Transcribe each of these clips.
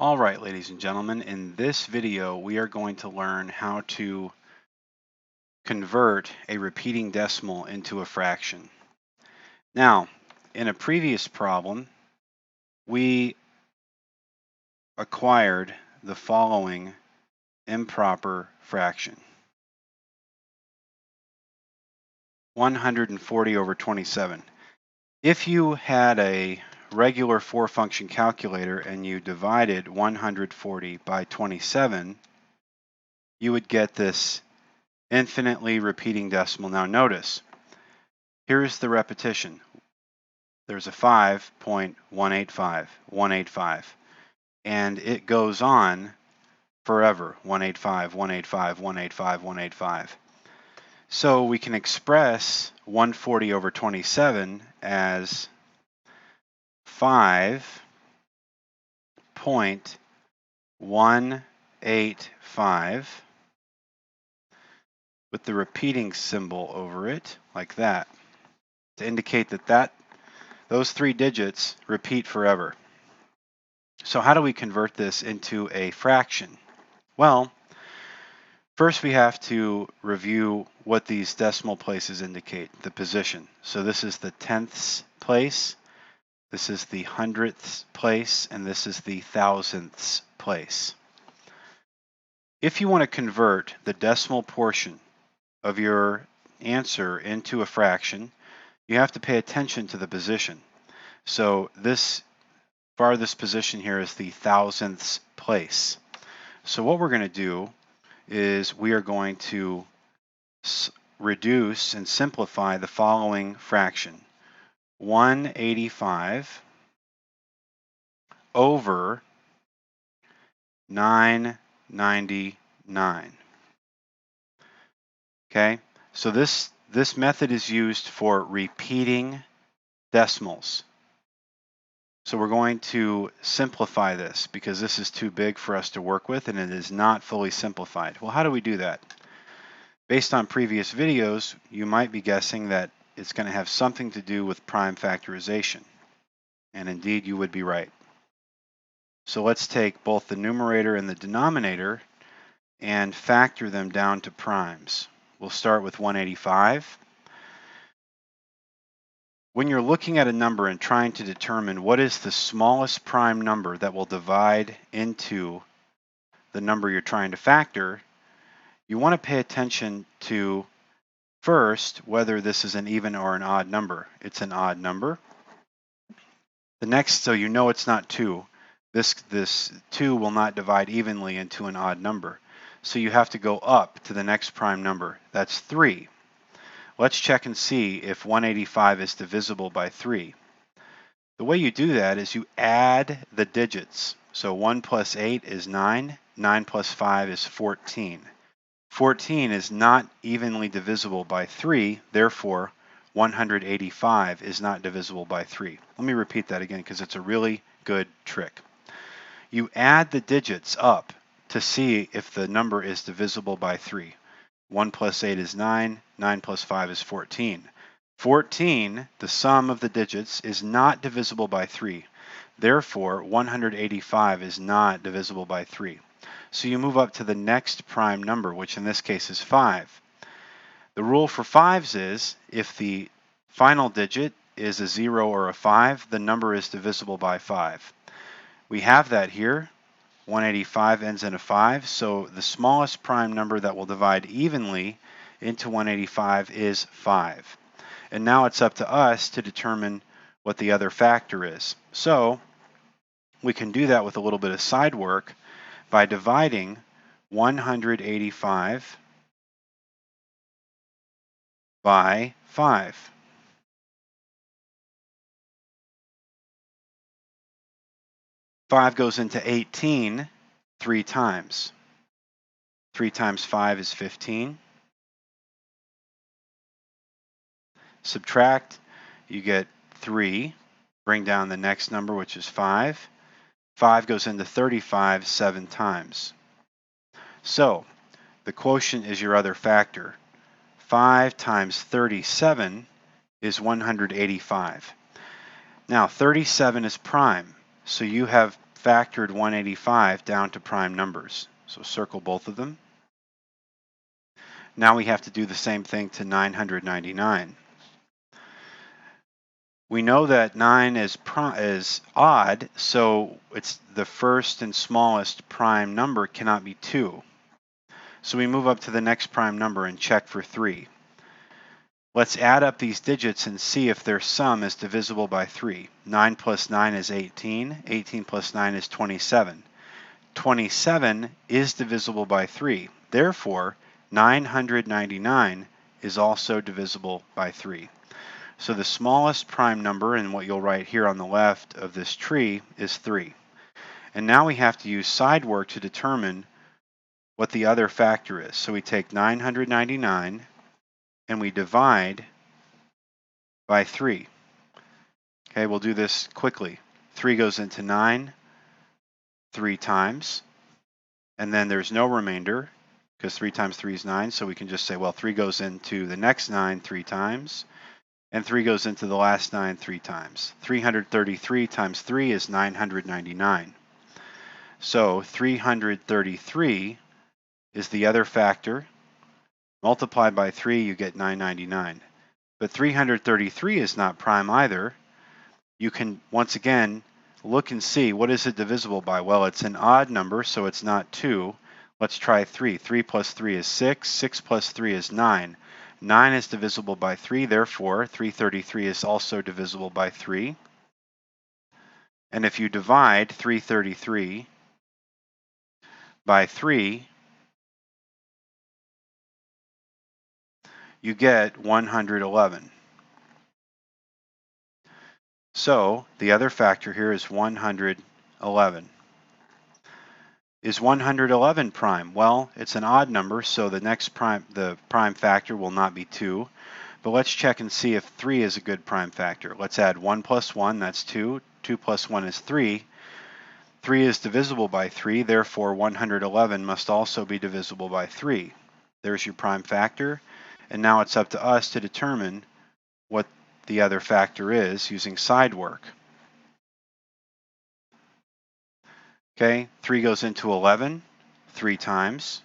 All right, ladies and gentlemen, in this video, we are going to learn how to convert a repeating decimal into a fraction. Now, in a previous problem, we acquired the following improper fraction. 140 over 27. If you had a regular four-function calculator and you divided 140 by 27, you would get this infinitely repeating decimal. Now notice, here's the repetition. There's a 5.185, 185, and it goes on forever, 185, 185, 185, 185. So we can express 140 over 27 as 5.185 with the repeating symbol over it, like that, to indicate that those three digits repeat forever. So how do we convert this into a fraction? Well, first we have to review what these decimal places indicate, the position. So this is the tenths place, this is the hundredths place, and this is the thousandths place. If you want to convert the decimal portion of your answer into a fraction, you have to pay attention to the position. So this farthest position here is the thousandths place. So what we're going to do is we are going to reduce and simplify the following fraction. 185 over 999. Okay, so this method is used for repeating decimals. So we're going to simplify this because this is too big for us to work with and it is not fully simplified. Well, how do we do that? Based on previous videos, you might be guessing that it's going to have something to do with prime factorization. And indeed, you would be right. So let's take both the numerator and the denominator and factor them down to primes. We'll start with 185. When you're looking at a number and trying to determine what is the smallest prime number that will divide into the number you're trying to factor, you want to pay attention to first whether this is an even or an odd number. It's an odd number. The next, so you know it's not 2. This 2 will not divide evenly into an odd number. So you have to go up to the next prime number. That's 3. Let's check and see if 185 is divisible by 3. The way you do that is you add the digits. So 1 plus 8 is 9. 9 plus 5 is 14. 14 is not evenly divisible by 3. Therefore, 185 is not divisible by 3. Let me repeat that again because it's a really good trick. You add the digits up to see if the number is divisible by 3. 1 plus 8 is 9. 9 plus 5 is 14. 14, the sum of the digits, is not divisible by 3. Therefore, 185 is not divisible by 3. So you move up to the next prime number, which in this case is 5. The rule for 5s is if the final digit is a 0 or a 5, the number is divisible by 5. We have that here. 185 ends in a 5, so the smallest prime number that will divide evenly into 185 is 5. And now it's up to us to determine what the other factor is. So we can do that with a little bit of side work by dividing 185 by 5. Five goes into 18 3 times. 3 times 5 is 15. Subtract, you get 3. Bring down the next number, which is 5. 5 goes into 35 7 times. So the quotient is your other factor. 5 times 37 is 185. Now 37 is prime, so you have factored 185 down to prime numbers. So circle both of them. Now we have to do the same thing to 999. We know that 9 is odd, so it's the first and smallest prime number cannot be 2. So we move up to the next prime number and check for 3. Let's add up these digits and see if their sum is divisible by 3. 9 plus 9 is 18. 18 plus 9 is 27. 27 is divisible by 3. Therefore, 999 is also divisible by 3. So the smallest prime number, and what you'll write here on the left of this tree, is 3. And now we have to use side work to determine what the other factor is. So we take 999 and we divide by 3. Okay, we'll do this quickly. 3 goes into 9 3 times, and then there's no remainder because 3 times 3 is 9, so we can just say, well, 3 goes into the next 9 3 times, and 3 goes into the last 9 3 times. 333 times 3 is 999. So 333 is the other factor. Multiplied by 3, you get 999. But 333 is not prime either. You can, once again, look and see, what is it divisible by? Well, it's an odd number, so it's not 2. Let's try 3. 3 plus 3 is 6. 6 plus 3 is 9. 9 is divisible by 3, therefore 333 is also divisible by 3. And if you divide 333 by 3, you get 111. So the other factor here is 111. Is 111 prime? Well, it's an odd number, so the prime factor will not be 2. But let's check and see if 3 is a good prime factor. Let's add 1 plus 1, that's 2. 2 plus 1 is 3. 3 is divisible by 3, therefore 111 must also be divisible by 3. There's your prime factor, and now it's up to us to determine what the other factor is using side work. Okay, 3 goes into 11 3 times.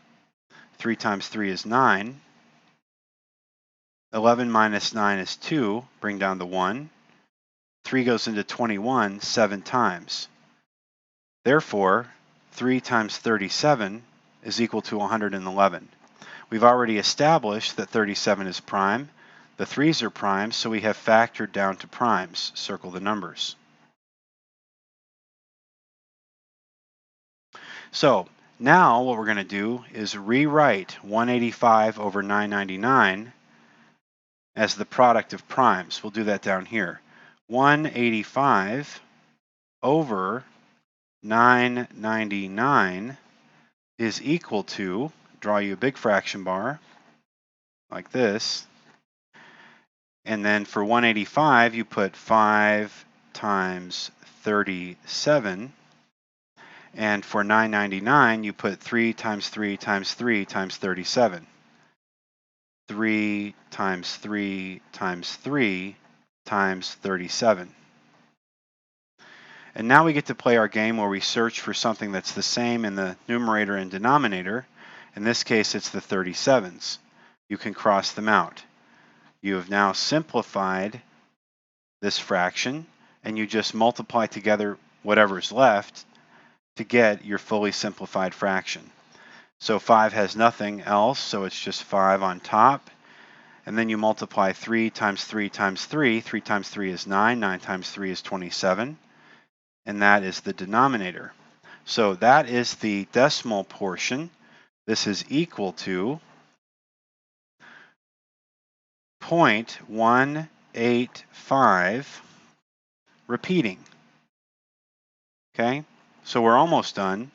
3 times 3 is 9. 11 minus 9 is 2. Bring down the 1. 3 goes into 21 7 times. Therefore, 3 times 37 is equal to 111. We've already established that 37 is prime. The 3's are prime, so we have factored down to primes. Circle the numbers. So now what we're going to do is rewrite 185 over 999 as the product of primes. We'll do that down here. 185 over 999 is equal to, draw you a big fraction bar like this, and then for 185 you put 5 times 37, and for 999 you put 3 times 3 times 3 times 37. 3 times 3 times 3 times 37. And now we get to play our game where we search for something that's the same in the numerator and denominator. In this case, it's the 37s. You can cross them out. You have now simplified this fraction, and you just multiply together whatever's left to get your fully simplified fraction. So 5 has nothing else, so it's just 5 on top. And then you multiply 3 times 3 times 3. 3 times 3 is 9. 9 times 3 is 27. And that is the denominator. So that is the decimal portion. This is equal to 0.185 repeating. Okay, so we're almost done.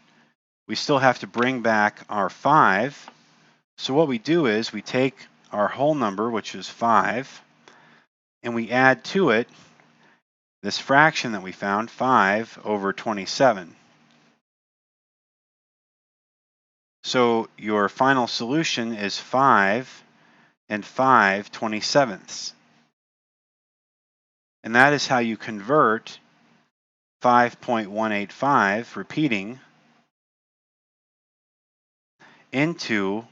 We still have to bring back our 5. So what we do is we take our whole number, which is 5, and we add to it this fraction that we found, 5 over 27. So your final solution is 5 and 5/27. And that is how you convert 5.185, repeating, into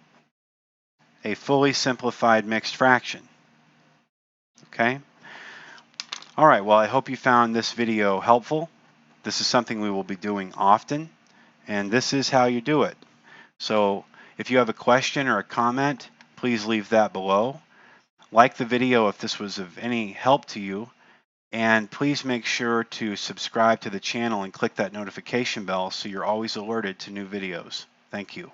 a fully simplified mixed fraction. Okay? All right, well, I hope you found this video helpful. This is something we will be doing often, and this is how you do it. So if you have a question or a comment, please leave that below. Like the video if this was of any help to you, and please make sure to subscribe to the channel and click that notification bell so you're always alerted to new videos. Thank you.